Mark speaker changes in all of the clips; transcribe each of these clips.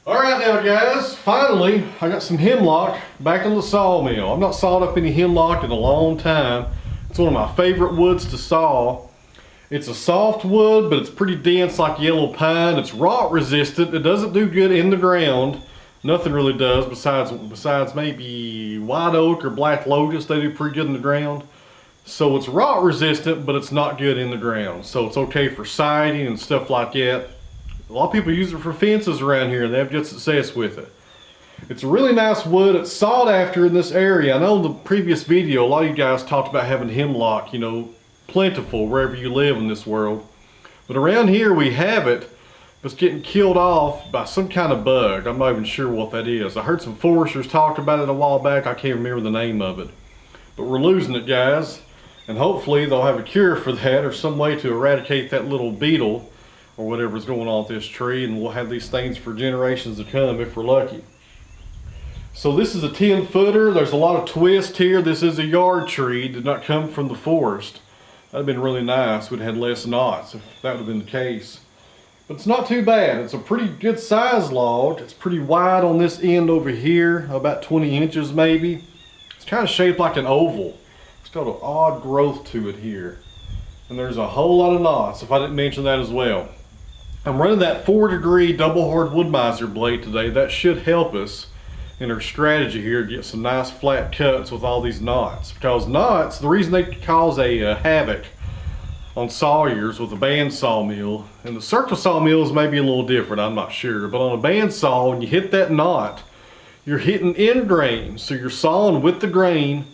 Speaker 1: Alright now guys, finally I got some hemlock back in the sawmill. I've not sawed up any hemlock in a long time. It's one of my favorite woods to saw. It's a soft wood, but it's pretty dense like yellow pine. It's rot resistant. It doesn't do good in the ground. Nothing really does besides maybe white oak or black locust. They do pretty good in the ground. So it's rot resistant, but it's not good in the ground. So it's okay for siding and stuff like that. A lot of people use it for fences around here and they have good success with it. It's a really nice wood. It's sought after in this area. I know in the previous video, a lot of you guys talked about having hemlock, you know, plentiful wherever you live in this world. But around here we have it, but it's getting killed off by some kind of bug. I'm not even sure what that is. I heard some foresters talk about it a while back. I can't remember the name of it. But we're losing it, guys. And hopefully they'll have a cure for that or some way to eradicate that little beetle or whatever's going on with this tree, and we'll have these things for generations to come if we're lucky. So this is a 10-footer. There's a lot of twist here. This is a yard tree, did not come from the forest. That'd have been really nice. We'd had less knots if that would have been the case. But it's not too bad. It's a pretty good size log. It's pretty wide on this end over here, about 20 inches maybe. It's kind of shaped like an oval. It's got an odd growth to it here. And there's a whole lot of knots, if I didn't mention that as well. I'm running that 4-degree double hard Wood-Mizer blade today. That should help us in our strategy here to get some nice flat cuts with all these knots. Because knots, the reason they cause a havoc on sawyers with a band sawmill, and the circle sawmills may be a little different, I'm not sure, but on a band saw, when you hit that knot, you're hitting end grain. So you're sawing with the grain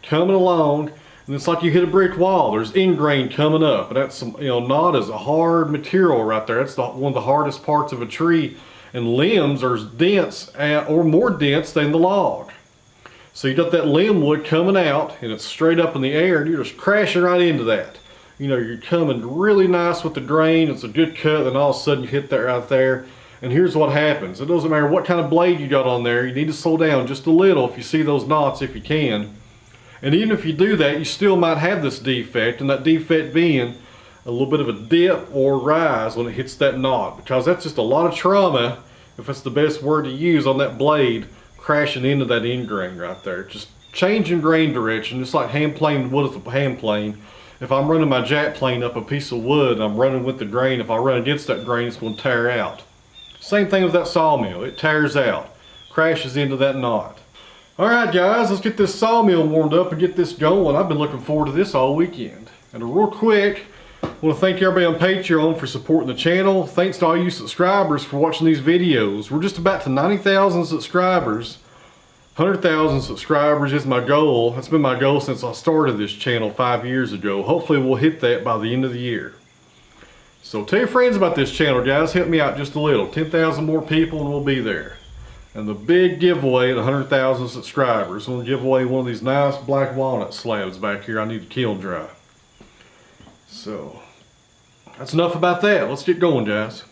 Speaker 1: coming along, and it's like you hit a brick wall. There's end grain coming up, and that's some, you know, knot is a hard material right there. That's one of the hardest parts of a tree, and limbs are dense or more dense than the log. So you got that limb wood coming out, and it's straight up in the air, and you're just crashing right into that. You know, you're coming really nice with the grain. It's a good cut, and all of a sudden you hit that right there. And here's what happens. It doesn't matter what kind of blade you got on there. You need to slow down just a little if you see those knots, if you can. And even if you do that, you still might have this defect, and that defect being a little bit of a dip or rise when it hits that knot, because that's just a lot of trauma, if that's the best word to use, on that blade crashing into that end grain right there. Just changing grain direction, just like hand planing wood with a hand plane. If I'm running my jack plane up a piece of wood and I'm running with the grain, if I run against that grain, it's going to tear out. Same thing with that sawmill. It tears out, crashes into that knot. Alright guys, let's get this sawmill warmed up and get this going. I've been looking forward to this all weekend. And real quick, I want to thank everybody on Patreon for supporting the channel. Thanks to all you subscribers for watching these videos. We're just about to 90,000 subscribers. 100,000 subscribers is my goal. That's been my goal since I started this channel 5 years ago. Hopefully we'll hit that by the end of the year. So tell your friends about this channel, guys. Help me out just a little. 10,000 more people and we'll be there. And the big giveaway at 100,000 subscribers, I'm going to give away one of these nice black walnut slabs back here I need to kiln dry. So, that's enough about that. Let's get going, guys.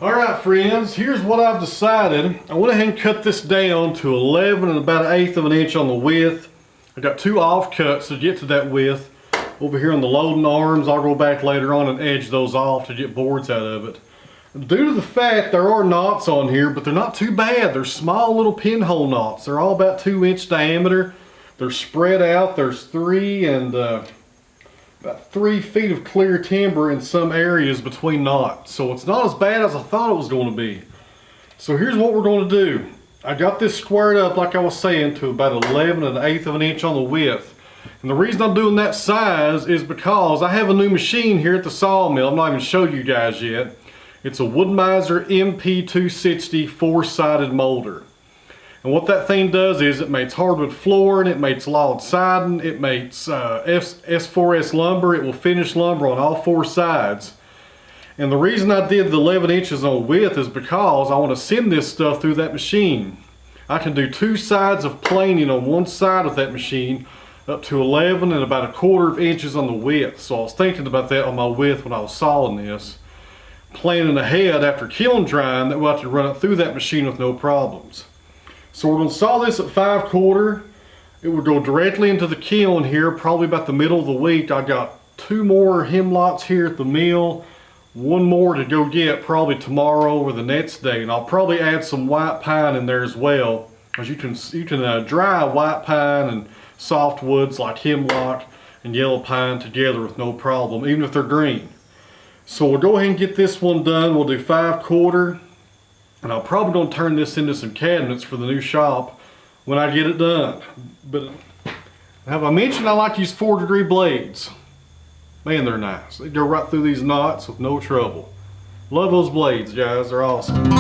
Speaker 1: All right, friends, here's what I've decided. I went ahead and cut this down to 11 and about 1/8 of an inch on the width. I got 2 offcuts to get to that width. Over here on the loading arms, I'll go back later on and edge those off to get boards out of it. Due to the fact there are knots on here, but they're not too bad. They're small little pinhole knots. They're all about 2-inch diameter. They're spread out. There's 3 and about 3 feet of clear timber in some areas between knots. So it's not as bad as I thought it was going to be. So here's what we're going to do. I got this squared up, like I was saying, to about 11 and 1/8 of an inch on the width. And the reason I'm doing that size is because I have a new machine here at the sawmill. I'm not even showed you guys yet. It's a Wood-Mizer MP260 4-sided molder. And what that thing does is it makes hardwood flooring, it makes log siding, it makes S4S lumber. It will finish lumber on all 4 sides. And the reason I did the 11 inches on width is because I want to send this stuff through that machine. I can do 2 sides of planing on one side of that machine up to 11 and about 1/4 inches on the width. So I was thinking about that on my width when I was sawing this. Planning ahead after kiln drying that we'll have to run it through that machine with no problems. So we're going to saw this at 5/4. It will go directly into the kiln here probably about the middle of the week. I got 2 more hemlocks here at the mill, 1 more to go get probably tomorrow or the next day, and I'll probably add some white pine in there as well, because you can dry white pine and softwoods like hemlock and yellow pine together with no problem, even if they're green. So we'll go ahead and get this one done. We'll do 5/4, and I'm probably going to turn this into some cabinets for the new shop when I get it done. But have I mentioned I like to use 4-degree blades? Man, they're nice. They go right through these knots with no trouble. Love those blades, guys. They're awesome.